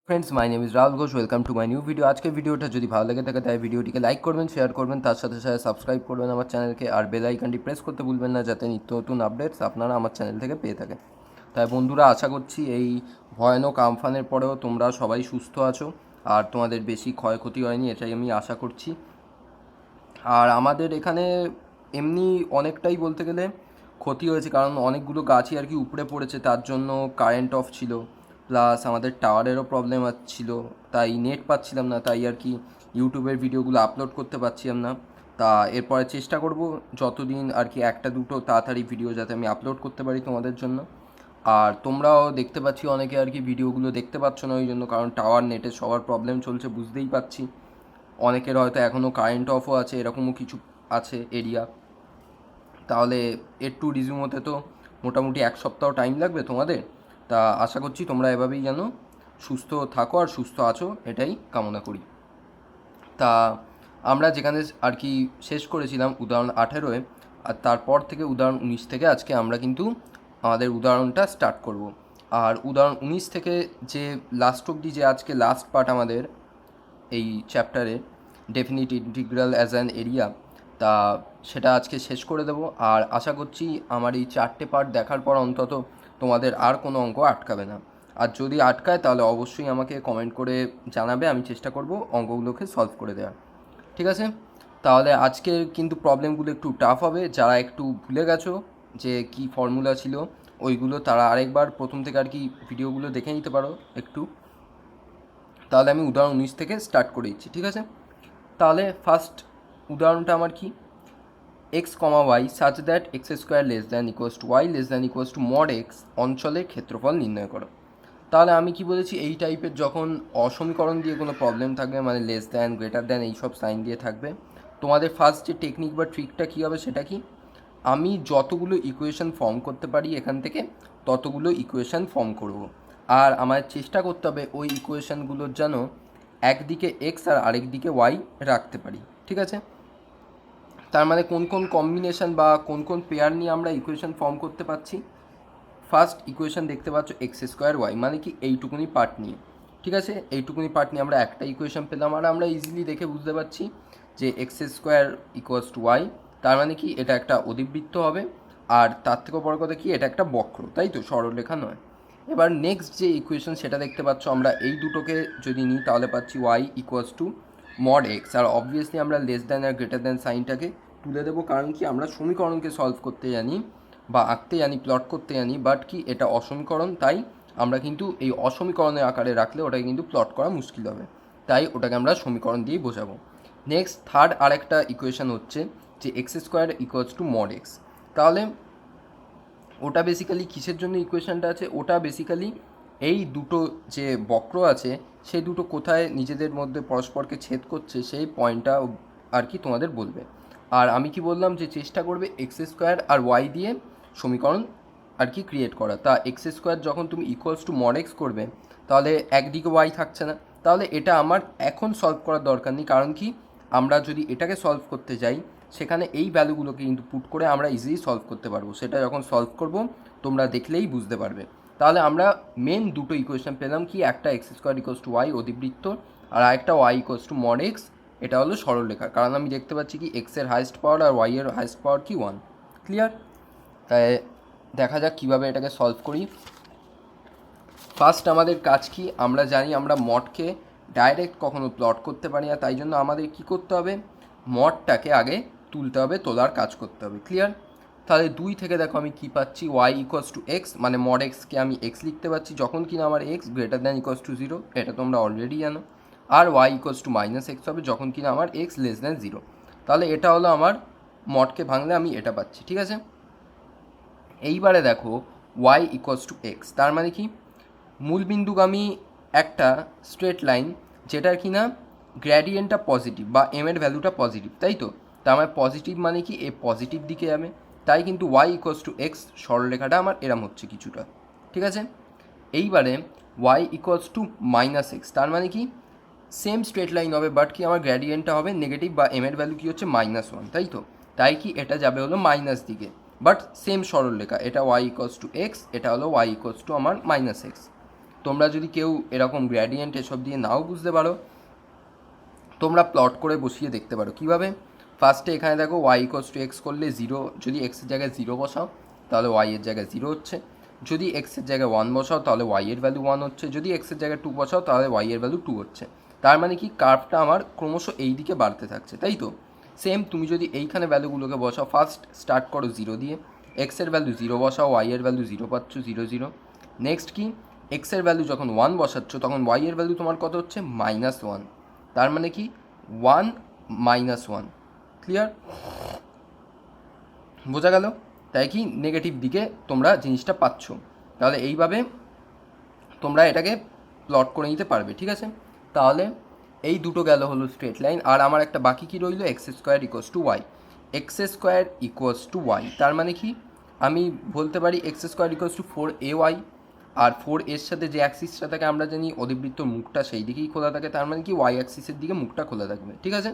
Friends, my name is Rahul Ghosh. Welcome to my new video. আজকের ভিডিওটা যদি ভালো লেগে থাকে তাই ভিডিওটিকে লাইক করবেন, শেয়ার করবেন, তার সাথে সাথে সাবস্ক্রাইব করবেন আমার চ্যানেলকে, আর বেল আইকনটি প্রেস করতে ভুলবেন না যাতে নিত্য নতুন আপডেটস আপনারা আমার চ্যানেল থেকে পেয়ে থাকেন। তাই বন্ধুরা, আশা করছি এই ভয়ানক আমফানের পরেও তোমরা সবাই সুস্থ আছো আর তোমাদের বেশি ক্ষয়ক্ষতি হয়নি, এটাই আমি আশা করছি। আর আমাদের এখানে এমনি অনেকটাই বলতে গেলে ক্ষতি হয়েছে, কারণ অনেকগুলো গাছই আর কি উপড়ে পড়েছে, তার জন্য কারেন্ট অফ ছিল, প্লাস আমাদের টাওয়ারেরও প্রবলেম ছিল, তাই নেট পাচ্ছিলাম না, তাই আর কি ইউটিউবের ভিডিওগুলো আপলোড করতে পারছিলাম না। তা এরপরে চেষ্টা করব যতদিন আর কি একটা দুটো তাড়াতাড়ি ভিডিও যাতে আমি আপলোড করতে পারি তোমাদের জন্য। আর তোমরাও দেখতে পাচ্ছি অনেকে আর কি ভিডিওগুলো দেখতে পাচ্ছ না ওই জন্য, কারণ টাওয়ার নেটে সবার প্রবলেম চলছে বুঝতেই পারছি। অনেকের হয়তো এখনও কারেন্ট অফও আছে, এরকমও কিছু আছে এরিয়া। তাহলে এর টু রিজিউম হতে তো মোটামুটি এক সপ্তাহ টাইম লাগবে তোমাদের। তা আশা করছি তোমরা এভাবেই যেন সুস্থ থাকো আর সুস্থ আছো, এটাই কামনা করি। তা আমরা যেখানে আর কি শেষ করেছিলাম উদাহরণ 18-এ, আর তারপর থেকে উদাহরণ 19 থেকে আজকে আমরা কিন্তু আমাদের উদাহরণটা স্টার্ট করব। আর উদাহরণ 19 থেকে যে লাস্ট অবধি যে আজকে লাস্ট পার্ট আমাদের এই চ্যাপ্টারে, definite integral as an area, তা সেটা আজকে শেষ করে দেবো। আর আশা করছি আমার এই 4টে পার্ট দেখার পর অন্তত তোমাদের আর কোনো অঙ্ক আটকাবে না। আর যদি আটকায় তাহলে অবশ্যই আমাকে কমেন্ট করে জানাবে, আমি চেষ্টা করব অঙ্কগুলোকে সলভ করে দেওয়ার। ঠিক আছে? তাহলে আজকে কিন্তু প্রবলেমগুলো একটু টাফ হবে। যারা একটু ভুলে গেছো যে কি ফর্মুলা ছিল ওইগুলো, তারা আরেকবার প্রথম থেকে আর কি ভিডিওগুলো দেখে নিতে পারো একটু। তাহলে আমি উদাহরণ 19 থেকে স্টার্ট করে দিচ্ছি, ঠিক আছে? তাহলে ফার্স্ট উদাহরণটা আমার কি, x comma y such that x square less than equals to y less than equals to mod x অঞ্চলের ক্ষেত্রফল নির্ণয় করো। তাহলে আমি কি বলেছি, এই টাইপের যখন অসমীকরণ দিয়ে কোনো প্রবলেম থাকবে, মানে লেস দ্যান, গ্রেটার দ্যান, এইসব সাইন দিয়ে থাকবে, তোমাদের ফার্স্ট যে টেকনিক বা ট্রিকটা কী হবে সেটা কি, আমি যতগুলো ইকুয়েশন ফর্ম করতে পারি এখান থেকে ততগুলো ইকুয়েশন ফর্ম করব। আর আমার চেষ্টা করতে হবে ওই ইকুয়েশনগুলোর যেন একদিকে এক্স আর আরেক দিকে ওয়াই রাখতে পারি, ঠিক আছে? তার মানে কোন কোন কম্বিনেশন বা কোন কোন পেয়ার নিয়ে আমরা ইকুয়েশন ফর্ম করতে পারছি। ফার্স্ট ইকুয়েশন দেখতে পাচ্ছ এক্স স্কোয়ার ওয়াই, মানে কি এইটুকুনি পার্ট নিয়ে, ঠিক আছে? এইটুকুনি পার্ট নিয়ে আমরা একটা ইকুয়েশন পেলাম, আর আমরা ইজিলি দেখে বুঝতে পারছি যে x square equals to y, তার মানে কি এটা একটা অধিবৃত্ত হবে। আর তার থেকেও বড় কথা কি, এটা একটা বক্র, তাই তো, সরলরেখা নয়। এবার নেক্সট যে ইকুয়েশন সেটা দেখতে পাচ্ছ, আমরা এই দুটোকে যদি নিই তাহলে পাচ্ছি y equals to mod x. আর অবভিয়াসলি আমরা লেস দ্যান আর গ্রেটার দ্যান সাইনটাকে তুলে দেবো, কারণ কি আমরা সমীকরণকে সলভ করতে জানি বা আঁকতে জানি, প্লট করতে জানি, বাট কি এটা অসমীকরণ, তাই আমরা কিন্তু এই অসমীকরণের আকারে রাখলে ওটাকে কিন্তু প্লট করা মুশকিল হবে, তাই ওটাকে আমরা সমীকরণ দিয়েই বোঝাবো। নেক্সট থার্ড আরেকটা ইকুয়েশন হচ্ছে যে x square equals to mod x. তাহলে ওটা বেসিক্যালি কিসের জন্য ইকুয়েশনটা আছে, ওটা বেসিক্যালি এই দুটো যে বক্র আছে সেই দুটো কোথায় নিজেদের মধ্যে পরস্পরকে ছেদ করছে সেই পয়েন্টটা আর কি তোমাদের বলবে। আর আমি কি বললাম যে চেষ্টা করবে এক্স স্কোয়ার আর ওয়াই দিয়ে সমীকরণ আর কি ক্রিয়েট করা। তা এক্স স্কোয়ার যখন তুমি ইকুয়ালস টু মড এক্স করবে তাহলে একদিকে ওয়াই থাকছে না, তাহলে এটা আমার এখন সলভ করার দরকার নেই, কারণ কি আমরা যদি এটাকে সলভ করতে যাই সেখানে এই ভ্যালুগুলোকে কিন্তু পুট করে আমরা ইজিলি সলভ করতে পারবো। সেটা যখন সলভ করব তোমরা দেখলেই বুঝতে পারবে। তাহলে আমরা মেন দুটো ইকুয়েশন পেলাম কি, একটা x square equals to y অধিবৃত্ত, আর আরেকটা y equals to mod x, এটা হলো সরলরেখা। কারণ আমি দেখতে পাচ্ছি কি এক্সের হাইস্ট পাওয়ার আর ওয়াই এর হাইস্ট পাওয়ার কি 1। ক্লিয়ার? তাই দেখা যাক কীভাবে এটাকে সলভ করি। ফার্স্ট আমাদের কাজ কি, আমরা জানি আমরা মডকে ডাইরেক্ট কখনো প্লট করতে পারি না, তাই জন্য আমাদের কি করতে হবে, মডটাকে আগে তুলতে হবে, তোলার কাজ করতে হবে। ক্লিয়ার? তাহলে 2 থেকে দেখো আমি কি পাচ্ছি, ওয়াই ইকুয়ালস টু এক্স, মানে মড এক্সকে আমি এক্স লিখতে পারছি যখন কিনা আমার x greater than equals to 0, এটা তোমরা অলরেডি জানো। আর y equals to minus x হবে যখন কিনা আমার এক্স লেস দ্যান 0। তাহলে এটা হলো আমার মডকে ভাঙলে আমি এটা পাচ্ছি, ঠিক আছে? এইবারে দেখো ওয়াই ইকুয়ালস টু এক্স, তার মানে কি মূলবিন্দুগামী একটা স্ট্রেট লাইন যেটার কিনা গ্র্যাডিয়েন্টটা পজিটিভ বা এম এর ভ্যালুটা পজিটিভ, তাই তো? তার মানে পজিটিভ মানে কি এ পজিটিভ দিকে যাবে, তাই কিন্তু ওয়াই ইকুয়ালস টু এক্স সরলরেখাটা আমার এরম হচ্ছে কিছুটা, ঠিক আছে? এইবারে y equals to minus x, তার মানে কি সেম স্ট্রেট লাইন হবে, বাট কি আমার গ্র্যাডিয়েন্টটা হবে নেগেটিভ বা এম এর ভ্যালু কী হচ্ছে -1, তাই তো? তাই কি এটা যাবে হলো মাইনাস দিকে, বাট সেম সরলরেখা, এটা ওয়াই ইকুয়ালস টু এক্স, এটা হলো ওয়াই ইকুয়ালস টু আমার মাইনাস এক্স। তোমরা যদি কেউ এরকম গ্র্যাডিয়েন্ট এসব দিয়ে নাও বুঝতে পারো, তোমরা প্লট করে বসিয়ে দেখতে পারো। কীভাবে? ফার্স্টে এখানে দেখো ওয়াই ইকোয়াস টু এক্স করলে জিরো, যদি এক্সের জায়গায় জিরো বসাও তাহলে ওয়াইয়ের জায়গায় জিরো হচ্ছে, যদি এক্সের জায়গায় ওয়ান বসাও তাহলে ওয়াইয়ের ভ্যালু ওয়ান হচ্ছে, যদি এক্সের জায়গায় টু বসাও তাহলে ওয়াইয়ের ভ্যালু টু হচ্ছে। তার মানে কি কার্ভটা আমার ক্রমশ এই দিকে বাড়তে থাকছে, তাই তো? সেম তুমি যদি এইখানে ভ্যালুগুলোকে বসাও, ফার্স্ট স্টার্ট করো জিরো দিয়ে, এক্সের ভ্যালু জিরো বসাও, ওয়াইয়ের ভ্যালু জিরো পাচ্ছ, জিরো জিরো। নেক্সট কি, এক্সের ভ্যালু যখন ওয়ান বসাচ্ছ তখন ওয়াইয়ের ভ্যালু তোমার কত হচ্ছে? Minus one. তার মানে কি ওয়ান মাইনাস ওয়ান। ক্লিয়ার? বোঝা গেল? তাই কি নেগেটিভ দিকে তোমরা জিনিসটা পাচ্ছ। তাহলে এইভাবে তোমরা এটাকে প্লট করে নিতে পারবে, ঠিক আছে? তাহলে এই দুটো গেল হলো স্ট্রেট লাইন। আর আমার একটা বাকি কি রইল? X square equals to y. X square equals to y তার মানে কি আমি বলতে পারি x square equals to four a y. আর ফোর এর সাথে যে অ্যাক্সিসটা থাকে আমরা জানি অধিবৃত্তর মুখটা সেই দিকেই খোলা থাকে, তার মানে কি ওয়াই অ্যাক্সিসের দিকে মুখটা খোলা থাকবে, ঠিক আছে?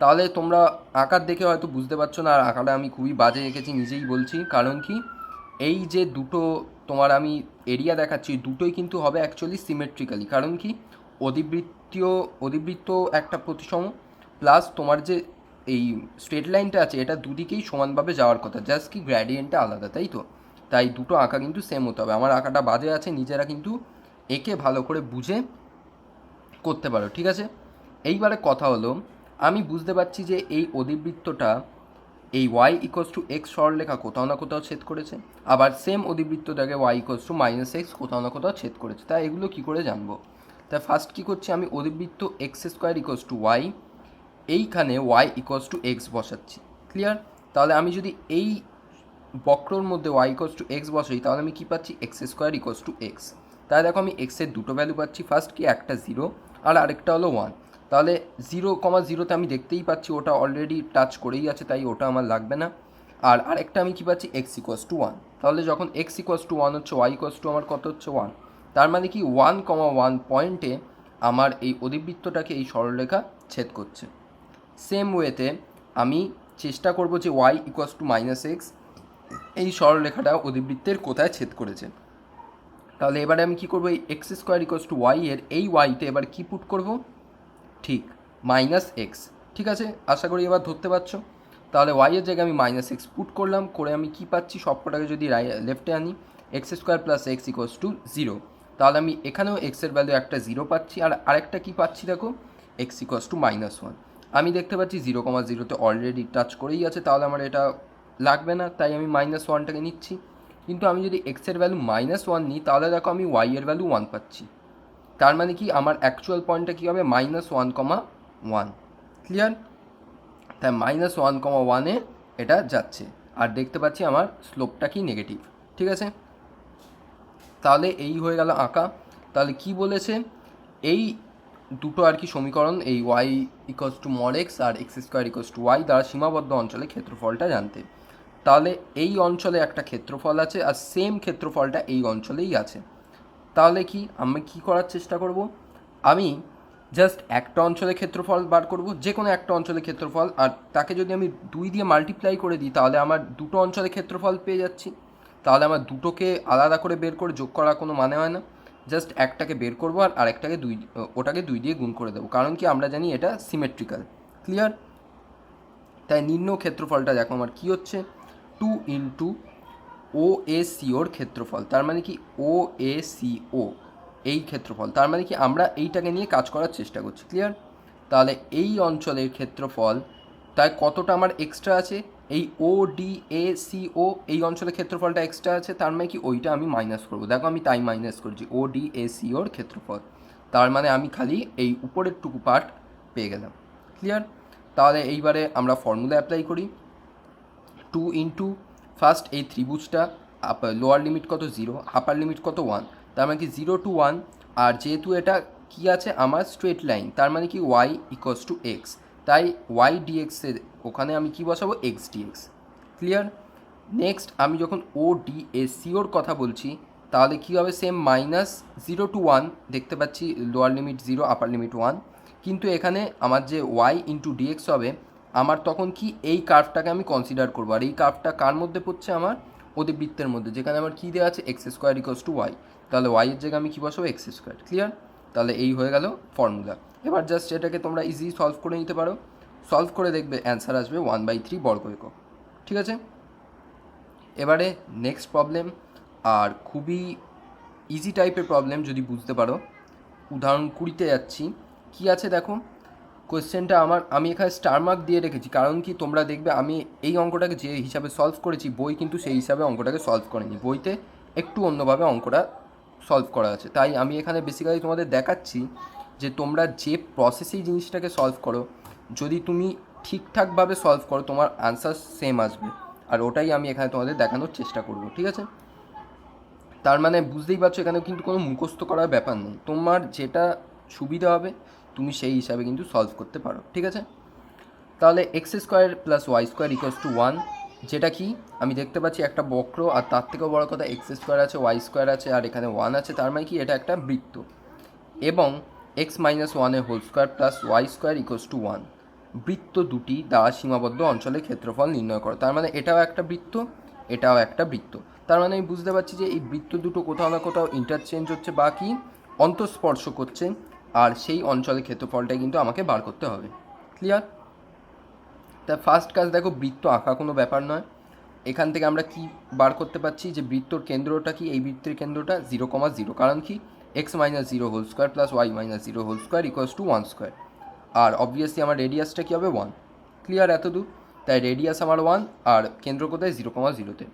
তাহলে তোমরা আকার দেখে হয়তো বুঝতে পারছো না, আর আঁকাটা আমি খুবই বাজে এঁকেছি নিজেই বলছি। কারণ কি, এই যে দুটো তোমার আমি এরিয়া দেখাচ্ছি দুটোই কিন্তু হবে অ্যাকচুয়ালি সিমেট্রিক্যালি। কারণ কি, অধিবৃত্ত একটা প্রতিসম, প্লাস তোমার যে এই স্ট্রেট লাইনটা আছে এটা দুদিকেই সমানভাবে যাওয়ার কথা, জাস্ট কি গ্র্যাডিয়েন্টটা আলাদা, তাই তো? তাই দুটো আঁকা কিন্তু সেম হতে হবে। আমার আঁকাটা বাজে আছে, নিজেরা কিন্তু একে ভালো করে বুঝে করতে পারো, ঠিক আছে? এইবারে কথা হলো, আমি বুঝতে পারছি যে এই অধিবৃত্তটা এই ওয়াই ইকোয়াস টু এক্স সরলরেখা কোথাও না কোথাও ছেদ করেছে, আবার সেম অধিবৃত্তটাকে y equals to minus x কোথাও না কোথাও ছেদ করেছে। তাই এগুলো কী করে জানবো? তাই ফার্স্ট কী করছি, আমি অধিবৃত্ত x square equals to y, এইখানে ওয়াই ইকোয়াস টু এক্স বসাচ্ছি। ক্লিয়ার? তাহলে আমি যদি এই বক্রর মধ্যে ওয়াই ইকোয়াস টু এক্স বসাই তাহলে আমি কী পাচ্ছি? X square equals to x. তাই দেখো আমি এক্সের দুটো ভ্যালু পাচ্ছি, ফার্স্ট কি একটা জিরো আর আরেকটা হলো ওয়ান। তাহলে জিরো কমা জিরোতে আমি দেখতেই পাচ্ছি ওটা অলরেডি টাচ করেই আছে, তাই ওটা আমার লাগবে না। আর আরেকটা আমি কী পাচ্ছি? X equals to one. তাহলে যখন এক্স ইকোয়াস টু ওয়ান হচ্ছে ওয়াই ইকোয়াস টু আমার কত হচ্ছে? ওয়ান। তার মানে কি ওয়ান কমা ওয়ান পয়েন্টে আমার এই অধিবৃত্তটাকে এই সরলরেখা ছেদ করছে। সেম ওয়েতে আমি চেষ্টা করব যে y equals to minus x এই সরলরেখাটা অধিবৃত্তের কোথায় ছেদ করেছে। তাহলে এবারে আমি কী করবো? এই x square equals to y এর এই ওয়াইতে এবার কী পুট করব? ঠিক মাইনাস এক্স। ঠিক আছে, আশা করি এবার ধরতে পারছো। তাহলে ওয়াইয়ের জায়গায় আমি মাইনাস এক্স পুট করলাম, করে আমি কী পাচ্ছি? সবকটাকে যদি লেফটে আনি, x square plus x equals to zero. তাহলে আমি এখানেও এক্সের ভ্যালু একটা জিরো পাচ্ছি, আর আরেকটা কী পাচ্ছি দেখো? X equals to minus one. আমি দেখতে পাচ্ছি জিরো কমা জিরোতে অলরেডি টাচ করেই আছে, তাহলে আমার এটা লাগবে না, তাই আমি মাইনাস ওয়ানটাকে নিচ্ছি। কিন্তু আমি যদি এক্সের ভ্যালু মাইনাস ওয়ান নিই তাহলে দেখো আমি ওয়াইয়ের ভ্যালু ওয়ান পাচ্ছি। তার মানে কি আমার অ্যাকচুয়াল পয়েন্টটা কী হবে? Minus one comma one. Clear? তাই মাইনাস ওয়ান কমা ওয়ানে এটা যাচ্ছে, আর দেখতে পাচ্ছি আমার স্লোপটা কি? নেগেটিভ। ঠিক আছে, তাহলে এই হয়ে গেল আঁকা। তাহলে কি বলেছে? এই দুটো আর কি সমীকরণ, এই y equals to mod x আর x square equals to y দ্বারা সীমাবদ্ধ অঞ্চলে ক্ষেত্রফলটা জানতে। তাহলে এই অঞ্চলে একটা ক্ষেত্রফল আছে, আর সেম ক্ষেত্রফলটা এই অঞ্চলেই আছে। তাহলে কি আমি কী করার চেষ্টা করব? আমি জাস্ট একটা অঞ্চলের ক্ষেত্রফল বার করব, যে কোনো একটা অঞ্চলের ক্ষেত্রফল, আর তাকে যদি আমি দুই দিয়ে মাল্টিপ্লাই করে দিই তাহলে আমার দুটো অঞ্চলের ক্ষেত্রফল পেয়ে যাচ্ছি। তাহলে আমার দুটোকে আলাদা করে বের করে যোগ করার কোনো মানে হয় না, জাস্ট একটাকে বের করবো আর আরেকটাকে ওটাকে দুই দিয়ে গুণ করে দেবো, কারণ কি আমরা জানি এটা সিমেট্রিক্যাল। ক্লিয়ার? তাই নিম্ন ক্ষেত্রফলটা দেখো আমার কী হচ্ছে? টু ইন্টু ও এ সিওর ক্ষেত্রফল। তার মানে কি ও এ সিও এই ক্ষেত্রফল, তার মানে কি আমরা এইটাকে নিয়ে কাজ করার চেষ্টা করছি। ক্লিয়ার? তাহলে এই অঞ্চলের ক্ষেত্রফল, তাই কতটা আমার এক্সট্রা আছে? এই ও ডি এ সিও এই অঞ্চলের ক্ষেত্রফলটা এক্সট্রা আছে, তার মানে কি ওইটা আমি মাইনাস করবো। দেখো আমি তাই মাইনাস করছি, ও ডি এ সিওর ক্ষেত্রফল। তার মানে আমি খালি এই উপরের টুকু পার্ট পেয়ে গেলাম। ক্লিয়ার? তাহলে এইবারে আমরা ফর্মুলা অ্যাপ্লাই করি। টু ইন্টু ফার্স্ট এই ত্রিভুজটা লোয়ার লিমিট কত? জিরো, আপার লিমিট কত? ওয়ান। তার মানে কি জিরো টু ওয়ান, আর যেহেতু এটা কি আছে আমার স্ট্রেট লাইন, তার মানে কি ওয়াই ইকোয়াস টু এক্স, তাই ওয়াই ডিএক্সের ওখানে আমি কি বসাবো? X dx. ক্লিয়ার? নেক্সট আমি যখন ও ডি এ সিওর কথা বলছি তাহলে কী হবে? Same minus zero to one, দেখতে পাচ্ছি lower limit zero, upper limit one, কিন্তু এখানে আমার যে ওয়াই ইন্টু ডিএক্স হবে, আমার তখন কি এই কার্ভটাকে আমি কনসিডার করবো, আর এই কার্ভটা কার মধ্যে পড়ছে? আমার অধিবৃত্তের মধ্যে, যেখানে আমার কী দেওয়া আছে? X square equals to y. তাহলে ওয়াই এর জায়গায় আমি কী বসাবো, এক্স স্কোয়ার। ক্লিয়ার? তাহলে এই হয়ে গেল ফর্মুলা। এবার জাস্ট এটাকে তোমরা ইজিলি সলভ করে নিতে পারো। সলভ করে দেখবে অ্যান্সার আসবে 1/3 বর্গ একক। ঠিক আছে? এবারে নেক্সট প্রবলেম, আর খুবই ইজি টাইপের প্রবলেম যদি বুঝতে পারো। উদাহরণ 20-তে যাচ্ছি। কি আছে দেখো, কোয়েশ্চেনটা আমি এখানে স্টার মার্ক দিয়ে রেখেছি, কারণ কি তোমরা দেখবে আমি এই অঙ্কটাকে যে হিসাবে সলভ করেছি, বই কিন্তু সেই হিসাবে অঙ্কটাকে সলভ করেনি। বইতে একটু অন্যভাবে অঙ্কটা সলভ করা আছে, তাই আমি এখানে বেসিক্যালি তোমাদের দেখাচ্ছি যে তোমরা যে প্রসেসেই জিনিসটাকে সলভ করো, যদি তুমি ঠিকঠাকভাবে সলভ করো তোমার আনসার সেম আসবে। আর ওটাই আমি এখানে তোমাদের দেখানোর চেষ্টা করব। ঠিক আছে? তার মানে বুঝতেই পারছো এখানে কিন্তু কোনো মুখস্থ করার ব্যাপার নেই, তোমার যেটা সুবিধা হবে তুমি সেই হিসাবে কিন্তু সলভ করতে পারো। ঠিক আছে? তাহলে x square plus y square equals to 1, যেটা কি আমি দেখতে পাচ্ছি একটা বক্র, আর তার থেকেও বড় কথা এক্স স্কোয়ার আছে, ওয়াই স্কোয়ার আছে, আর এখানে 1 আছে, তার মানে কি এটা একটা বৃত্ত। এবং এক্স মাইনাস 1-এর whole square plus y square equals to 1, বৃত্ত দুটি দ্বারা সীমাবদ্ধ অঞ্চলের ক্ষেত্রফল নির্ণয় করো। তার মানে এটাও একটা বৃত্ত, এটাও একটা বৃত্ত। তার মানে আমি বুঝতে পারছি যে এই বৃত্ত দুটো কোথাও না কোথাও ইন্টারচেঞ্জ হচ্ছে বা কি অন্তঃস্পর্শ করছে, আর সেই অঞ্চলের ক্ষেত্রফলটাই কিন্তু আমাকে বার করতে হবে। ক্লিয়ার? তা ফার্স্ট কাজ দেখো, বৃত্ত আঁকা কোনো ব্যাপার নয়। এখান থেকে আমরা কি বার করতে পারছি যে বৃত্তর কেন্দ্রটা কি, এই বৃত্তের কেন্দ্রটা 0,0, কারণ কি x minus 0 whole square plus y minus 0 whole square equals to 1 square. আর অবভিয়াসলি আমার রেডিয়াসটা কী হবে, 1। ক্লিয়ার এত দূর? তাই রেডিয়াস আমার 1, আর কেন্দ্র কোথায়, 0,0-তে।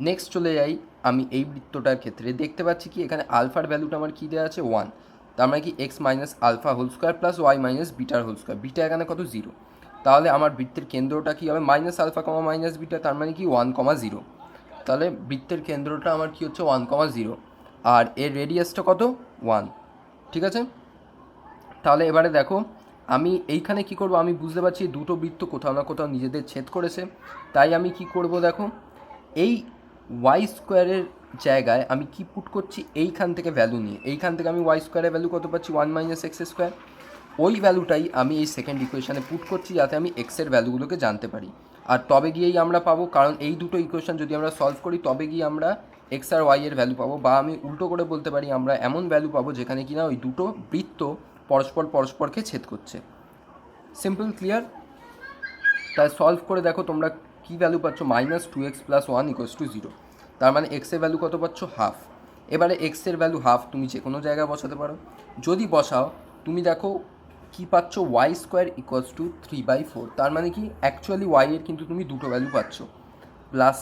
নেক্সট চলে যাই, আমি এই বৃত্তটার ক্ষেত্রে দেখতে পাচ্ছি কি এখানে আলফার ভ্যালুটা আমার কী দেওয়া আছে, 1। তার মানে কি x minus alpha whole square plus y minus বিটার হোল স্কোয়ার। বিটা এখানে কত, 0। তাহলে আমার বৃত্তের কেন্দ্রটা কী হবে, minus alpha comma minus beta, তার মানে কি 1,0। তাহলে বৃত্তের কেন্দ্রটা আমার কী হচ্ছে, 1,0, আর এর রেডিয়াসটা কত, 1। ঠিক আছে? তাহলে এবারে দেখো আমি এইখানে কি করব, আমি বুঝতে পারছি দুটো বৃত্ত কোথাও না কোথাও নিজেদের ছেদ করেছে, তাই আমি কি করব দেখো, এই ওয়াই স্কোয়ারের জায়গায় আমি কি পুট করছি, এইখান থেকে ভ্যালু নিয়ে, এইখান থেকে আমি ওয়াই স্কোয়ারের ভ্যালু কত পাচ্ছি, 1 মাইনাস এক্স স্কোয়ার। ওই ভ্যালুটাই আমি এই সেকেন্ড ইকুয়েশানে পুট করছি, যাতে আমি এক্সের ভ্যালুগুলোকে জানতে পারি। আর তবে গিয়েই আমরা পাবো, কারণ এই দুটো ইকুয়েশান যদি আমরা সলভ করি তবে গিয়ে আমরা এক্স আর ওয়াই এর ভ্যালু পাবো, বা আমি উল্টো করে বলতে পারি আমরা এমন ভ্যালু পাবো যেখানে কিনা ওই দুটো বৃত্ত পরস্পরকে ছেদ করছে। সিম্পল? ক্লিয়ার? তাই সলভ করে দেখো তোমরা কী ভ্যালু পাচ্ছ, minus 2x plus 1 equals to 0। তার মানে এক্সের ভ্যালু কত পাচ্ছ, হাফ। এবারে এক্সের ভ্যালু হাফ তুমি যে কোনো জায়গায় বসাতে পারো। যদি বসাও তুমি দেখো কী পাচ্ছ, ওয়াই স্কোয়ার ইকুয়ালস টু 3/4। তার মানে কি অ্যাকচুয়ালি ওয়াই এর কিন্তু তুমি দুটো ভ্যালু পাচ্ছ, প্লাস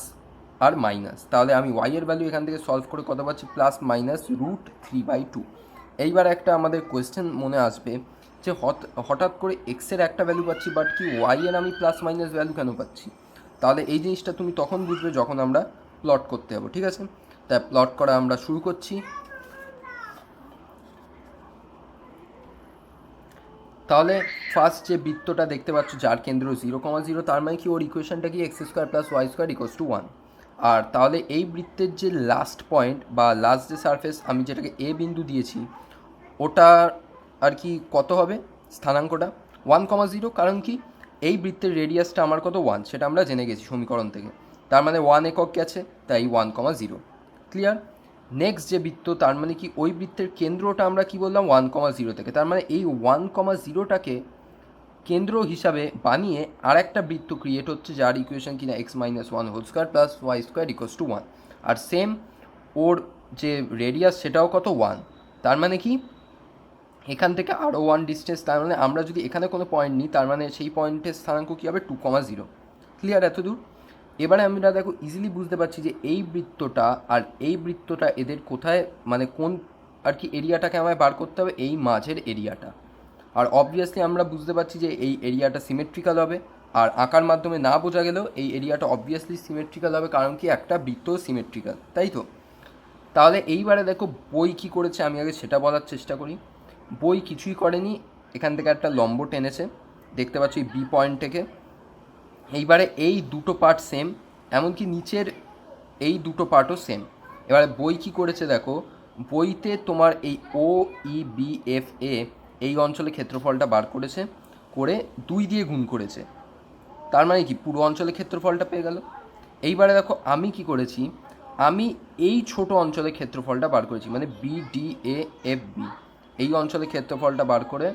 আর মাইনাস। তাহলে আমি ওয়াই এর ভ্যালু এখান থেকে সলভ করে কত পাচ্ছি, প্লাস মাইনাস √3/2। এইবার একটা আমাদের কোয়েশ্চেন মনে আসবে যে হঠাৎ করে এক্সের একটা ভ্যালু পাচ্ছি, বাট কি ওয়াই এর আমি প্লাস মাইনাস ভ্যালু কেন পাচ্ছি? তাহলে এই জিনিসটা তুমি তখন বুঝবে যখন আমরা প্লট করতে যাবো। ঠিক আছে? তাই প্লট করা আমরা শুরু করছি। তাহলে ফার্স্ট যে বৃত্তটা দেখতে পাচ্ছ যার কেন্দ্র 0,0, তার মানে কি ওর ইকুয়েশনটা কি, x square plus y square equals to 1। আর তাহলে এই বৃত্তের যে লাস্ট পয়েন্ট বা লাস্ট যে সারফেস আমি যেটাকে এ বিন্দু দিয়েছি, ওটা আর কি কত হবে, স্থানাঙ্কটা 1,0, কারণ কি এই বৃত্তের রেডিয়াসটা আমার কত, 1, সেটা আমরা জেনে গেছি সমীকরণ থেকে। তার মানে 1 একক গেছে, তাই 1,0। ক্লিয়ার? নেক্সট যে বৃত্ত, তার মানে কি ওই বৃত্তের কেন্দ্রটা আমরা কি বললাম, 1,0 থেকে। তার মানে এই 1,0টাকে কেন্দ্র হিসাবে বানিয়ে আর একটা বৃত্ত ক্রিয়েট হচ্ছে, যার ইকুয়েশন কিনা x minus 1 whole square plus y square equals to 1। আর সেম ওর যে রেডিয়াস সেটাও কত, 1। তার মানে কি এখান থেকে আরও 1 ডিস্টেন্স, তার মানে আমরা যদি এখানে কোনো পয়েন্ট নিই, তার মানে সেই পয়েন্টের স্থানাঙ্ক কী হবে, 2,0। ক্লিয়ার এত দূর? এবারে আমরা দেখো ইজিলি বুঝতে পারছি যে এই বৃত্তটা আর এই বৃত্তটা এদের কোথায়, মানে কোন আর কি এরিয়াটাকে আমায় বার করতে হবে, এই মাঝের এরিয়াটা। আর অবভিয়াসলি আমরা বুঝতে পারছি যে এই এরিয়াটা সিমেট্রিক্যাল হবে, আর আঁকার মাধ্যমে না বোঝা গেলেও এই এরিয়াটা অবভিয়াসলি সিমেট্রিক্যাল হবে, কারণ কি একটা বৃত্ত সিমেট্রিক্যাল, তাই তো? তাহলে এইবারে দেখো বই কী করেছে আমি আগে সেটা বলার চেষ্টা করি। বই কিছুই করেনি, এখান থেকে একটা লম্ব টেনেছে, দেখতে পাচ্ছি এই বি পয়েন্ট থেকে। এইবারে এই দুটো পার্ট সেম, এমনকি নিচের এই দুটো পার্টও সেম। এবারে বই কী করেছে দেখো, বইতে তোমার এই OEBFA এই অঞ্চলে ক্ষেত্রফলটা বার করেছে, করে 2 দিয়ে গুণ করেছে। তার মানে কি পুরো অঞ্চলে ক্ষেত্রফলটা পেয়ে গেল। এইবারে দেখো আমি কি করেছি, আমি এই ছোট অঞ্চলের ক্ষেত্রফলটা বার করেছি, মানে BDAFB এই অঞ্চলের ক্ষেত্রফলটা বার করে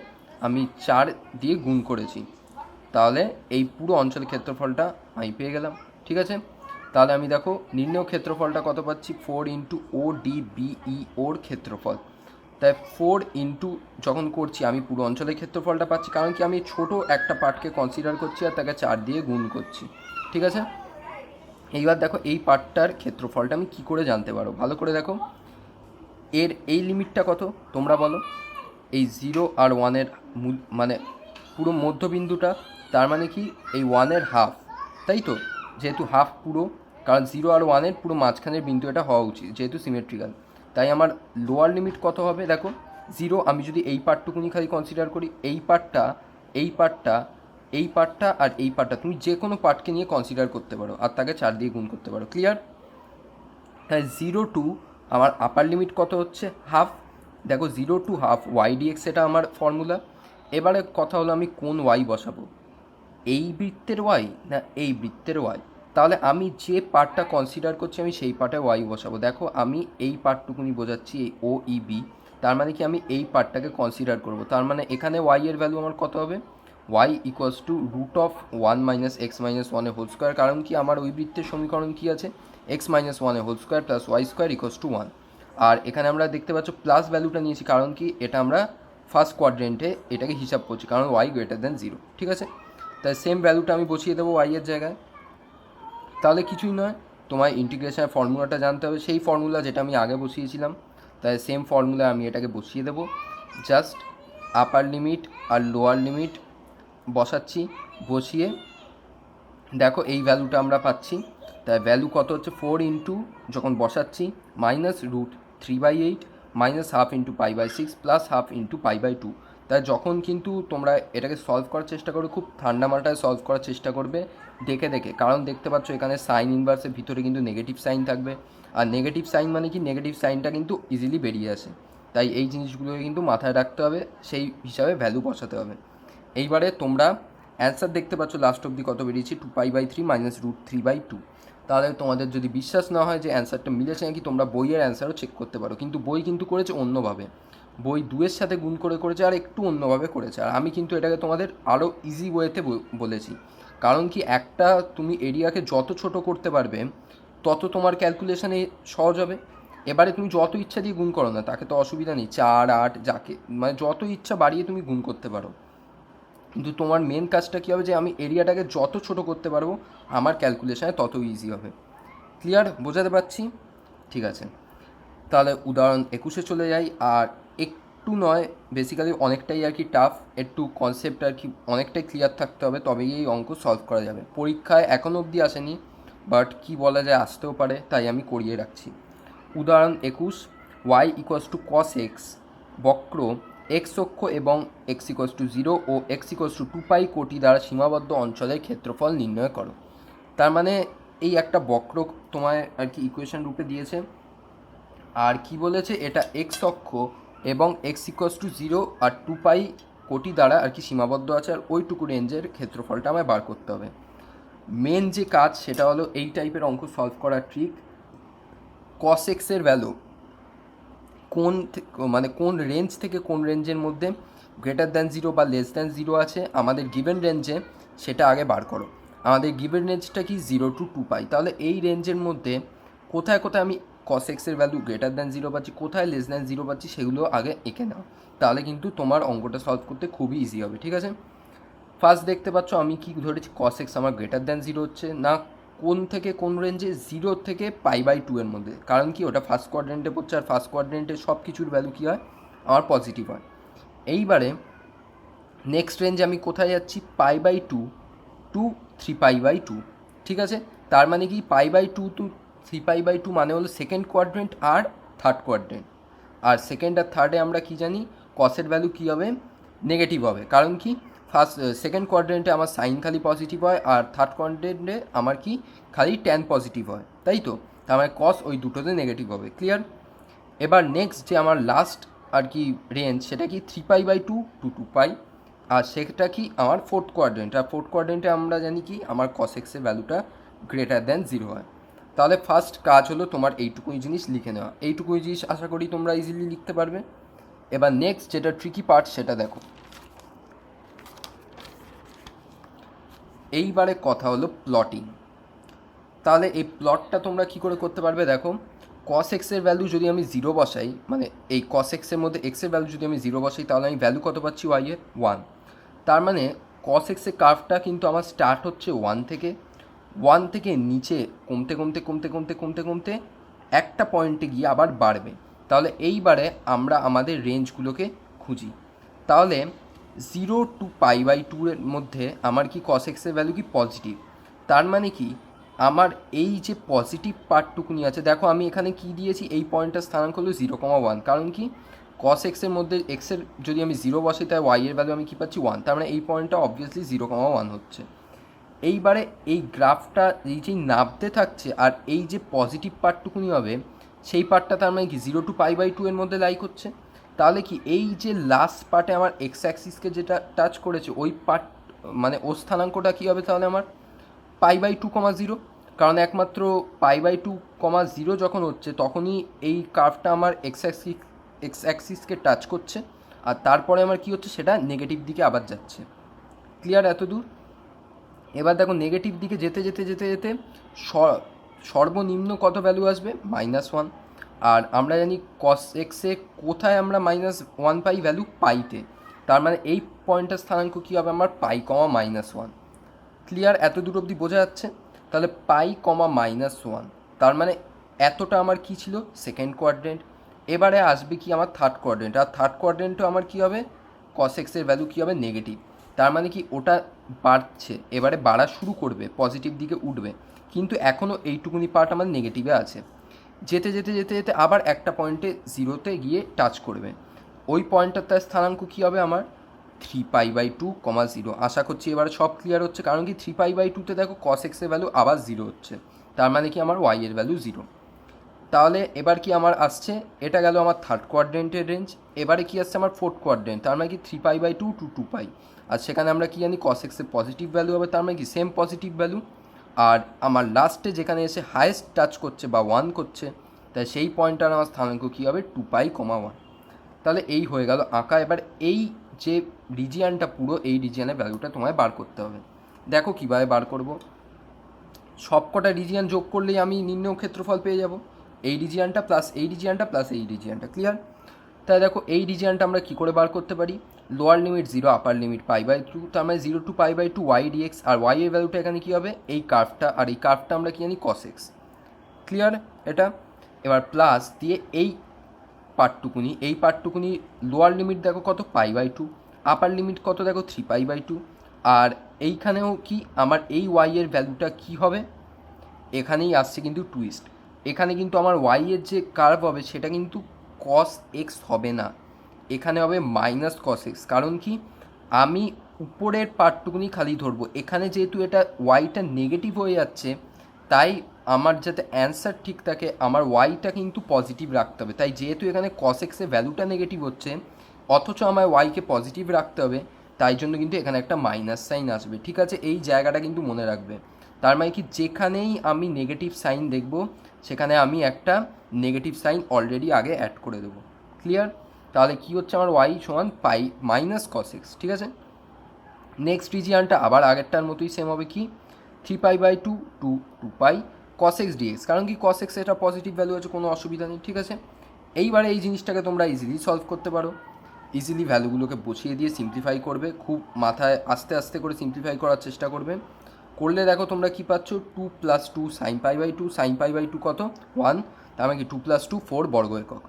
আমি 4 দিয়ে গুণ করেছি, তাহলে এই পুরো অঞ্চলের ক্ষেত্রফলটা আমি পেয়ে গেলাম। ঠিক আছে, তাহলে আমি দেখো নির্ণেয় ক্ষেত্রফলটা কত পাচ্ছি, 4 ইন্টু ODBE ওর ক্ষেত্রফল। তাই 4 ইন্টু যখন করছি আমি পুরো অঞ্চলের ক্ষেত্রফলটা পাচ্ছি, কারণ কি আমি ছোট একটা পার্টকে কনসিডার করছি আর তাকে 4 দিয়ে গুণ করছি। ঠিক আছে, এইবার দেখো এই পার্টটার ক্ষেত্রফলটা আমি কী করে জানতে পারো, ভালো করে দেখো। এর এই লিমিটটা কত তোমরা বলো, এই 0 আর 1-এর মানে পুরো মধ্যবিন্দুটা, তার মানে কি এই 1-এর হাফ, তাই তো, যেহেতু হাফ পুরো, কারণ 0 আর 1-এর পুরো মাঝখানের বিন্দু এটা হওয়া উচিত যেহেতু সিমেট্রিক্যাল। তাই আমার লোয়ার লিমিট কত হবে দেখো, 0। আমি যদি এই পার্টটুকুনি খালি কনসিডার করি, এই পার্টটা এই পার্টটা এই পার্টটা আর এই পার্টটা, তুমি যে কোনো পার্টকে নিয়ে কনসিডার করতে পারো আর তাকে 4 দিয়ে গুণ করতে পারো। ক্লিয়ার? তাই 0 টু আমার আপার লিমিট কত হচ্ছে, হাফ। দেখো 0 টু হাফ YDX এটা আমার ফর্মুলা। এবারে কথা হলো আমি কোন ওয়াই বসাবো, এই বৃত্তের ওয়াই না এই বৃত্তের ওয়াই। তাহলে আমি যে পার্টটা কনসিডার করছি আমি সেই পার্টে ওয়াই বসাবো। দেখো আমি এই পার্টটুকুনি বোঝাচ্ছি, এই OEB, তার মানে কি আমি এই পার্টটাকে কনসিডার করব। তার মানে এখানে ওয়াই এর ভ্যালু আমার কত হবে, y equals to root of 1 minus x minus ওয়ানের হোল স্কোয়ার। কারণ কি আমার ওই বৃত্তের সমীকরণ কী আছে, এক্স মাইনাস ওয়ানের whole square plus y square equals to 1। আর এখানে আমরা দেখতে পাচ্ছ প্লাস ভ্যালুটা নিয়েছি, কারণ কি এটা আমরা ফার্স্ট কোয়াড্রেন্টে এটাকে হিসাব করছি, কারণ ওয়াই গ্রেটার দেন 0। ঠিক আছে, তাই সেম ভ্যালুটা আমি বসিয়ে দেবো ওয়াই এর জায়গায়। তাহলে কিছুই নয়, তোমার ইন্টিগ্রেশনের ফর্মুলাটা জানতে হবে, সেই ফর্মুলা যেটা আমি আগে বসিয়েছিলাম। তাই সেম ফর্মুলা আমি এটাকে বসিয়ে দেবো, জাস্ট আপার লিমিট আর লোয়ার লিমিট বসাচ্ছি। বসিয়ে দেখো এই ভ্যালুটা আমরা পাচ্ছি। তাই ভ্যালু কত হচ্ছে, 4 ইন্টু যখন বসাচ্ছি minus root 3/8 minus half into π/6 plus half into π/2। তাই যখন কিন্তু তোমরা এটাকে সলভ করার চেষ্টা করো, খুব ঠান্ডা মাথায় সলভ করার চেষ্টা করবে দেখে দেখে, কারণ দেখতে পাচ্ছ এখানে সাইন ইনভার্সের ভিতরে কিন্তু নেগেটিভ সাইন থাকবে, আর নেগেটিভ সাইন মানে কি, নেগেটিভ সাইনটা কিন্তু ইজিলি বেরিয়ে আসে। তাই এই জিনিসগুলোকে কিন্তু মাথায় রাখতে হবে, সেই হিসাবে ভ্যালু বসাতে হবে। এইবারে তোমরা অ্যান্সার দেখতে পাচ্ছ লাস্ট অবধি কত বেরিয়েছে, 2π/3 মাইনাস রুট 3/2। তাহলে তোমাদের যদি বিশ্বাস না হয় যে অ্যান্সারটা মিলেছে নাকি, তোমরা বইয়ের অ্যান্সারও চেক করতে পারো। কিন্তু বই কিন্তু করেছে অন্যভাবে, বই 2-এর সাথে গুণ করে করেছে আর একটু অন্যভাবে করেছে। আর আমি কিন্তু এটাকে তোমাদের আরও ইজি ওয়েতে বলেছি, কারণ কি একটা তুমি এরিয়াকে যত ছোট করতে পারবে তত তোমার ক্যালকুলেশানে সহজ হবে। এবারে তুমি যত ইচ্ছা দিয়ে গুণ করো না, তাকে তো অসুবিধা নেই, 4, 8 যাকে মানে যত ইচ্ছা বাড়িয়ে তুমি গুণ করতে পারো, কিন্তু তোমার মেন কাজটা কী হবে যে আমি এরিয়াটাকে যত ছোট করতে পারবো আমার ক্যালকুলেশানে তত ইজি হবে। ক্লিয়ার? বোঝাতে পারছি? ঠিক আছে, তাহলে উদাহরণ 21-এ চলে যাই। আর একটু নয়, বেসিক্যালি অনেকটাই আর কি টাফ, একটু কনসেপ্ট আর কি অনেকটাই ক্লিয়ার থাকতে হবে, তবেই এই অঙ্ক সলভ করা যাবে। পরীক্ষায় এখনও অবধি আসেনি, বাট কি বলা যায় আসতেও পারে, তাই আমি করিয়ে রাখছি। উদাহরণ 21, y equals to cos x বক্র এক্স অক্ষ এবং এক্স ইকুয়ালস টু 0 ও এক্স ইকুয়ালস টু 2π কোটি দ্বারা সীমাবদ্ধ অঞ্চলের ক্ষেত্রফল নির্ণয় করো। তার মানে এই একটা বক্র তোমায় আর কি ইকুয়েশন রূপে দিয়েছে, আর কি বলেছে, এটা এক্স অক্ষ এবং এক্স ইকুয়ালস টু 0 আর 2π কোটি দ্বারা আর কি সীমাবদ্ধ আছে, আর ওইটুকু রেঞ্জের ক্ষেত্রফলটা আমায় বার করতে হবে। মেন যে কাজ সেটা হলো এই টাইপের অঙ্ক সলভ করার ট্রিক, cos x এর ভ্যালু কোন মানে কোন রেঞ্জ থেকে কোন রেঞ্জের মধ্যে গ্রেটার দ্যান 0 বা লেস দ্যান 0 আছে আমাদের গিভেন রেঞ্জে, সেটা আগে বার করো। আমাদের গিভেন রেঞ্জটা কি 0 টু 2π, তাহলে এই রেঞ্জের মধ্যে কোথায় কোথায় আমি cos x এর ভ্যালু গ্রেটার দ্যান 0 পাচ্ছি, কোথায় লেস দ্যান 0 পাচ্ছি, সেগুলো আগে এঁকে নাও, তাহলে কিন্তু তোমার অঙ্কটা সলভ করতে খুবই ইজি হবে। ঠিক আছে, ফার্স্ট দেখতে পাচ্ছ আমি কি ধরেছি, cos x আমার গ্রেটার দ্যান 0 হচ্ছে না, কোন থেকে কোন রেঞ্জে, 0 থেকে π/2 এর মধ্যে, কারণ কি ওটা ফার্স্ট কোয়াড্রেন্টে পড়ছে, আর ফার্স্ট কোয়াড্রেন্টে সব কিছুর ভ্যালু কী হয়, আমার পজিটিভ হয়। এইবারে নেক্সট রেঞ্জে আমি কোথায় যাচ্ছি, π/2 টু 3π/2। ঠিক আছে, তার মানে কি π/2 টু 3π/2 মানে হলো সেকেন্ড কোয়াড্রেন্ট আর থার্ড কোয়াড্রেন্ট। আর সেকেন্ড আর থার্ডে আমরা কি জানি, কসের ভ্যালু কী হবে, নেগেটিভ হবে, কারণ কি সেকেন্ড কোয়াড্রেন্টে আমার সাইন খালি পজিটিভ হয়, আর থার্ড কোয়াড্রেন্টে আমার কি খালি ট্যান পজিটিভ হয়, তাই তো, তার মানে কস ওই দুটোতে নেগেটিভ হবে। ক্লিয়ার? এবার নেক্সট যে আমার লাস্ট আর কি রেঞ্জ, সেটা কি 3π/2 টু 2π, আর সেটা কি আমার ফোর্থ কোয়াড্রেন্ট, আর ফোর্থ কোয়াড্রেন্টে আমরা জানি কি আমার cos x এর ভ্যালুটা গ্রেটার দ্যান 0 হয়। তাহলে ফার্স্ট কাজ হলো তোমার এইটুকুই জিনিস লিখে নেওয়া। এইটুকুই জিনিস আশা করি তোমরা ইজিলি লিখতে পারবে। এবার নেক্সট যেটা ট্রিকি পার্ট সেটা দেখো। এইবারে কথা হলো প্লটিং। তাহলে এই প্লটটা তোমরা কি করে করতে পারবে দেখো, কস এক্সের ভ্যালু যদি আমি 0 বসাই, মানে এই কস এক্সের মধ্যে এক্সের ভ্যালু যদি আমি 0 বসাই, তাহলে আমি ভ্যালু কত পাচ্ছি ওয়াই এর 1। তার মানে কস এক্সের কার্ভটা কিন্তু আমার স্টার্ট হচ্ছে 1 থেকে নিচে কমতে কমতে কমতে কমতে কমতে কমতে একটা পয়েন্টে গিয়ে আবার বাড়বে। তাহলে এইবারে আমরা আমাদের রেঞ্জগুলোকে খুঁজি। তাহলে 0 to π/2 এর মধ্যে আমার কি কস এক্সের ভ্যালু কি পজিটিভ। তার মানে কি আমার এই যে পজিটিভ পার্টটুকুনি আছে, দেখো আমি এখানে কি দিয়েছি, এই পয়েন্টটার স্থানাঙ্ক হলো 0,1। কারণ কি কস এক্সের মধ্যে এক্সের যদি আমি 0 বসাই তাই ওয়াই এর ভ্যালু আমি কী পাচ্ছি 1। তার মানে এই পয়েন্টটা অবভিয়াসলি 0,1 হচ্ছে। এইবারে এই গ্রাফটা এই যেই নামতে থাকছে আর এই যে পজিটিভ পার্টটুকুনি হবে সেই পার্টটা তার মানে কি 0 to π/2 এর মধ্যে লাইক হচ্ছে। তাহলে কি এই যে লাস্ট পার্টে আমার এক্স অ্যাক্সিসকে যেটা টাচ করেছে ওই পার্ট মানে ও স্থানাঙ্কটা কী হবে তাহলে আমার π/2,0। কারণ একমাত্র π/2,0 যখন হচ্ছে তখনই এই কার্ভটা আমার এক্স অ্যাক্সিসকে টাচ করছে, আর তারপরে আমার কি হচ্ছে সেটা নেগেটিভ দিকে আবার যাচ্ছে। ক্লিয়ার এত দূর? এবার দেখো নেগেটিভ দিকে যেতে যেতে যেতে যেতে সর্বনিম্ন কত ভ্যালু আসবে -1। আর আমরা জানি কস এক্সে কোথায় আমরা -1 পাই, ভ্যালু পাইতে। তার মানে এই পয়েন্টের স্থানাঙ্ক কী হবে আমার π, -1। ক্লিয়ার এত দূর অবধি বোঝা যাচ্ছে? তাহলে π, -1, তার মানে এতটা আমার কি ছিল সেকেন্ড কোয়াড্রেন্ট। এবারে আসবে কি আমার থার্ড কোয়াড্রেন্ট, আর থার্ড কোয়াড্রেন্টও আমার কি হবে কস এক্সের ভ্যালু কী হবে নেগেটিভ। তার মানে কি ওটা বাড়ছে, এবারে বাড়া শুরু করবে, পজিটিভ দিকে উঠবে, কিন্তু এখনও এইটুকুনি পার্ট আমার নেগেটিভে আছে। যেতে যেতে যেতে যেতে আবার একটা পয়েন্টে 0-তে গিয়ে টাচ করবে। ওই পয়েন্টটার তার স্থানাঙ্ক কী হবে আমার 3π/2,0। আশা করছি এবার সব ক্লিয়ার হচ্ছে। কারণ কি 3π/2-তে দেখো কস এক্সের ভ্যালু আবার 0 হচ্ছে, তার মানে কি আমার ওয়াই এর ভ্যালু 0। তাহলে এবার কি আমার আসছে, এটা গেল আমার থার্ড কোয়াড্রেন্টের রেঞ্জ। এবারে কি আসছে আমার ফোর্থ কোয়াড্রেন্ট, তার মানে কি 3π/2 to 2π। আর সেখানে আমরা কি জানি কস এক্সের পজিটিভ ভ্যালু হবে, তার মানে কি সেম পজিটিভ ভ্যালু। আর আমার লাস্টে যেখানে এসে হায়েস্ট টাচ করছে বা 1 করছে, তাই সেই পয়েন্টটার আমার স্থানাঙ্ক কী হবে 2π, 1। তাহলে এই হয়ে গেল আঁকা। এবার এই যে রিজিয়ানটা পুরো এই রিজিয়ানের ভ্যালুটা তোমায় বার করতে হবে। দেখো কীভাবে বার করব। সবকটা রিজিয়ান যোগ করলেই আমি নির্ণয় ক্ষেত্রফল পেয়ে যাব, এই রিজিয়ানটা প্লাস এই রিজিয়ানটা প্লাস এই রিজিয়ানটা। ক্লিয়ার? তাই দেখো এই রিজিয়ানটা আমরা কী করে বার করতে পারি, লোয়ার লিমিট 0 আপার লিমিট π/2, তার মানে 0 to π/2 ওয়াই ডিএক্স। আর ওয়াই এর ভ্যালুটা এখানে কী হবে এই কার্ভটা, আর এই কার্ভটা আমরা কী জানি কস এক্স। ক্লিয়ার এটা? এবার প্লাস দিয়ে এই পার্টটুকুনি লোয়ার লিমিট দেখো কত π/2, আপার লিমিট কত দেখো 3π/2। আর এইখানেও কি আমার এই ওয়াই এর ভ্যালুটা কী হবে, এখানেই আসছে কিন্তু টুইস্ট। এখানে কিন্তু আমার ওয়াই এর যে কার্ভ হবে সেটা কিন্তু কস এক্স হবে না, এখানে হবে -cos x। কারণ কি আমি উপরের পার্টটুকুনি খালি ধরবো, এখানে যেহেতু এটা ওয়াইটা নেগেটিভ হয়ে যাচ্ছে, তাই আমার যাতে অ্যান্সার ঠিক থাকে আমার ওয়াইটা কিন্তু পজিটিভ রাখতে হবে। তাই যেহেতু এখানে cos x এর ভ্যালুটা নেগেটিভ হচ্ছে অথচ আমার ওয়াইকে পজিটিভ রাখতে হবে, তাই জন্য কিন্তু এখানে একটা মাইনাস সাইন আসবে। ঠিক আছে, এই জায়গাটা কিন্তু মনে রাখবে। তার মানে কি যেখানেই আমি নেগেটিভ সাইন দেখব সেখানে আমি একটা নেগেটিভ সাইন অলরেডি আগে অ্যাড করে দেবো। ক্লিয়ার? তাহলে কি হচ্ছে আমার ওয়াই সমান -cos x। ঠিক আছে, নেক্সট রিজিয়ানটা আবার আগেরটার মতোই সেম হবে, কি 3π/2 to 2π cos x dx। কারণ কি cos x এটা পজিটিভ ভ্যালু আছে, কোনো অসুবিধা নেই। ঠিক আছে, এইবারে এই জিনিসটাকে তোমরা ইজিলি সলভ করতে পারো। ইজিলি ভ্যালুগুলোকে বসিয়ে দিয়ে সিম্পলিফাই করবে, খুব মাথায় আস্তে আস্তে করে সিম্পলিফাই করার চেষ্টা করবে। করলে দেখো তোমরা কি পাচ্ছ 2 + 2 sin π/2, sin π/2 কত 1, তার মানে কি 2 + 2 4 বর্গ একক।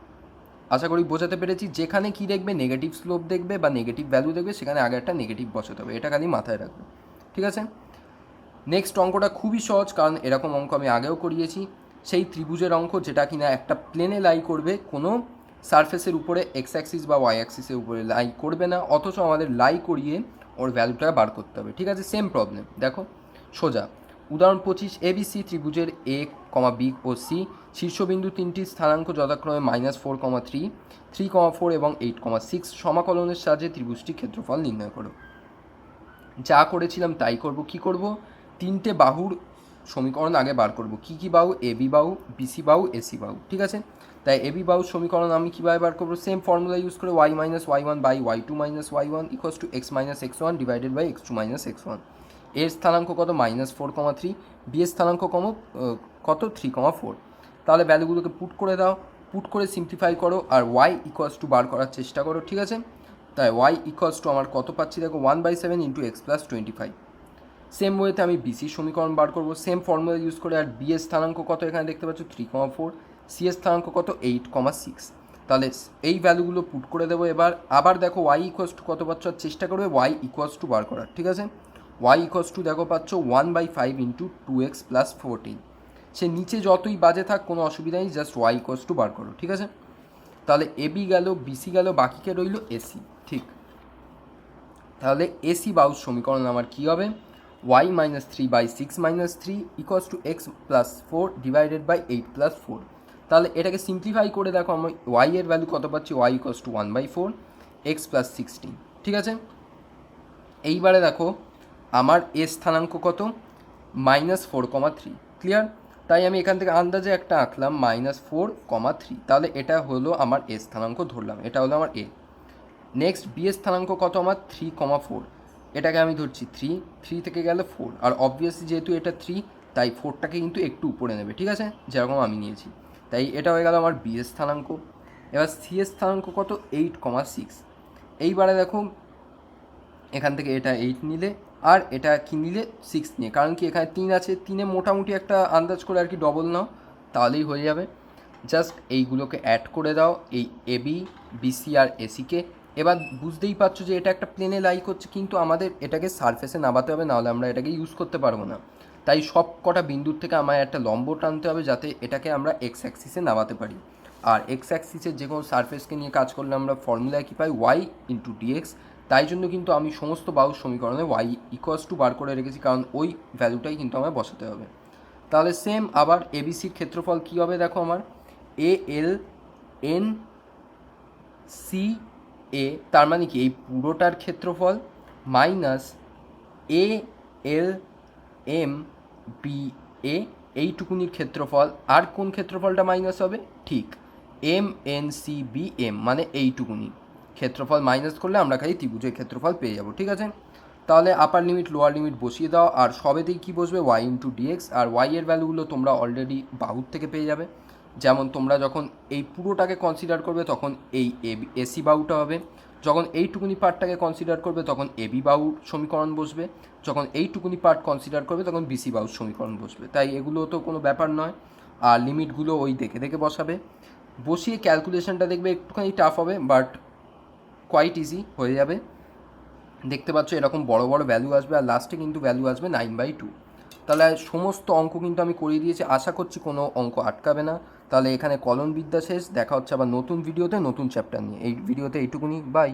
আশা করি বোঝাতে পেরেছি। যেখানে কি দেখবে নেগেটিভ স্লোপ দেখবে বা নেগেটিভ ভ্যালু দেখবে সেখানে আগে একটা নেগেটিভ বসাতে হবে, এটা খালি মাথায় রাখবে। ঠিক আছে, নেক্সট অঙ্কটা খুবই সহজ, কারণ এরকম অঙ্ক আমি আগেও করিয়েছি। সেই ত্রিভুজের অঙ্ক যেটা কিনা একটা প্লেনে লাই করবে, কোনো সারফেসের উপরে এক্স অ্যাক্সিস বা ওয়াই অ্যাক্সিসের উপরে লাই করবে না, অথচ আমাদের লাই করিয়ে ওর ভ্যালুটা বার করতে হবে। ঠিক আছে, সেম প্রবলেম। দেখো সোজা উদাহরণ 25, ABC ত্রিভুজের A, B ও C শীর্ষবিন্দু তিনটির স্থানাঙ্ক যথাক্রমে -4, 3, 3, 4 এবং 8, 6 সমাকলনের সাহায্যে ত্রিভুজটির ক্ষেত্রফল নির্ণয় করো। যা করেছিলাম তাই করব। কি করব, তিনটে বাহুর সমীকরণ আগে বার করব। কী বাহু? এবি বাহু, বিসি বাহু, এসি বাহু, ঠিক আছে। তাই এবি বাহু সমীকরণ আমি কীভাবে বার করবো? সেম ফর্মুলা ইউজ করে y minus y one by y two minus y one equals to x minus x one divided by x two minus x one. এর স্থানাঙ্ক কত? -4,3। বি এর স্থানাঙ্ক কত? 3,4। তাহলে ভ্যালুগুলোকে পুট করে দাও, পুট করে সিম্পলিফাই করো আর ওয়াই ইকুয়ালস টু বার করার চেষ্টা করো, ঠিক আছে। তাই ওয়াই ইকুয়ালস টু আমার কত পাচ্ছি দেখো? 1/7 ইন্টু এক্স প্লাস 25। সেম ওয়েতে আমি বিসির সমীকরণ বার করবো সেম ফর্মুলা ইউজ করে। আর বি এর স্থানাঙ্ক কত এখানে দেখতে পাচ্ছ? 3,4। সি এর স্থানাঙ্ক কত? 8,6। তাহলে এই ভ্যালুগুলো পুট করে দেবো এবার। আবার দেখো ওয়াই ইকুয়ালস টু কত পাচ্ছ? আর চেষ্টা করবে ওয়াই ইকুয়ালস টু বার করার, ঠিক আছে। ওয়াই ইকুয়ালস টু দেখো পাচ্ছ 1/5 ইন্টু 2x প্লাস 14। সে নিচে যতই বাজে থাক কোনো অসুবিধা নেই, জাস্ট ওয়াই ইকুয়ালস টু বার করো, ঠিক আছে। তাহলে এবি গেল, বিসি গেল, বাকিকে রইল এসি, ঠিক। তাহলে এসি বাহুর সমীকরণ আমার কী হবে? Y minus 3/6 minus 3 equals to x plus 4 divided by 8 plus 4। তাহলে এটাকে সিম্পলিফাই করে দেখো আমি ওয়াই এর ভ্যালু কত পাচ্ছি? Y equals to 1/4 x plus 16, ঠিক আছে। এইবারে দেখো আমার এ স্থানাঙ্ক কত? -4,3, ক্লিয়ার। তাই আমি এখান থেকে আন্দাজে একটা আঁকলাম -4,3। তাহলে এটা হলো আমার এ স্থানাঙ্ক ধরলাম, এটা হলো আমার এ। নেক্সট বি এর স্থানাঙ্ক কত আমার? 3,4। এটাকে আমি ধরছি 3 থেকে গেলে 4। আর অবভিয়াসলি যেহেতু এটা 3 তাই 4টাকে কিন্তু একটু উপরে নেবে, ঠিক আছে, যেরকম আমি নিয়েছি। তাই এটা হয়ে গেল আমার বি এর স্থানাঙ্ক। এবার সি এর স্থানাঙ্ক কত? 8,6। এইবারে দেখো এখান থেকে এটা 8 নিলে আর এটা কি নিলে? 6 নিয়ে, কারণ কি এখানে 3 আছে, 3-এ মোটামুটি একটা আন্দাজ করে আর কি ডবল নাও, তাহলেই হয়ে যাবে। জাস্ট এইগুলোকে অ্যাড করে দাও, এই এবি, বিসি আর এসিকে। এবার বুঝতেই পারছো যে এটা একটা প্লেনে লাই করছে, কিন্তু আমাদের এটাকে সারফেসে নামাতে হবে, নাহলে আমরা এটাকে ইউজ করতে পারবো না। তাই সব কটা বিন্দুর থেকে আমার একটা লম্ব টানতে হবে যাতে এটাকে আমরা এক্স অ্যাক্সিসে নামাতে পারি। আর এক্স অ্যাক্সিসের যে কোনো সারফেসকে নিয়ে কাজ করলে আমরা ফর্মুলায় কী পাই? Y into d x. তাই জন্য কিন্তু আমি সমস্ত বাহুর সমীকরণে ওয়াই ইকুয়ালস টু বার করে রেখেছি, কারণ ওই ভ্যালুটাই কিন্তু আমায় বসাতে হবে। তাহলে সেম আবার এবিসির ক্ষেত্রফল কী হবে দেখো আমার? এ এল এন সি এ, তার মানে কি এই পুরোটার ক্ষেত্রফল minus A L M B A, এইটুকুনির ক্ষেত্রফল। আর কোন ক্ষেত্রফলটা মাইনাস হবে? ঠিক M N C B M, মানে এইটুকুনি ক্ষেত্রফল মাইনাস করলে আমরা খালি ত্রিভুজের ক্ষেত্রফল পেয়ে যাব, ঠিক আছে। তাহলে আপার লিমিট লোয়ার লিমিট বসিয়ে দাও, আর সবেতেই কী বসবে? Y into d x. আর ওয়াই এর ভ্যালুগুলো তোমরা অলরেডি বাহুর থেকে পেয়ে যাবে। যেমন তোমরা যখন এই পুরোটাকে কনসিডার করবে তখন এই এসি বাহুটা হবে, যখন এইটুকুনি পার্টটাকে কনসিডার করবে তখন এবি বাহুর সমীকরণ বসবে, যখন এইটুকুনি পার্ট কনসিডার করবে তখন বিসি বাহুর সমীকরণ বসবে। তাই এগুলো তো কোনো ব্যাপার নয়। আর লিমিটগুলো ওই দেখে দেখে বসাবে। বসিয়ে ক্যালকুলেশনটা দেখবে একটুখানি টাফ হবে, বাট কোয়াইট ইজি হয়ে যাবে। দেখতে পাচ্ছ এরকম বড় বড় ভ্যালু আসবে, আর লাস্টে কিন্তু ভ্যালু আসবে 9/2। তাহলে সমস্ত অঙ্ক কিন্তু আমি করিয়ে দিয়েছি, আশা করছি কোনো অঙ্ক আটকাবে না। তাহলে এখানে কলন বিদ্যা শেষ, দেখা হচ্ছে আবার নতুন ভিডিওতে নতুন চ্যাপ্টার নিয়ে। এই ভিডিওতে এইটুকুনি, বাই।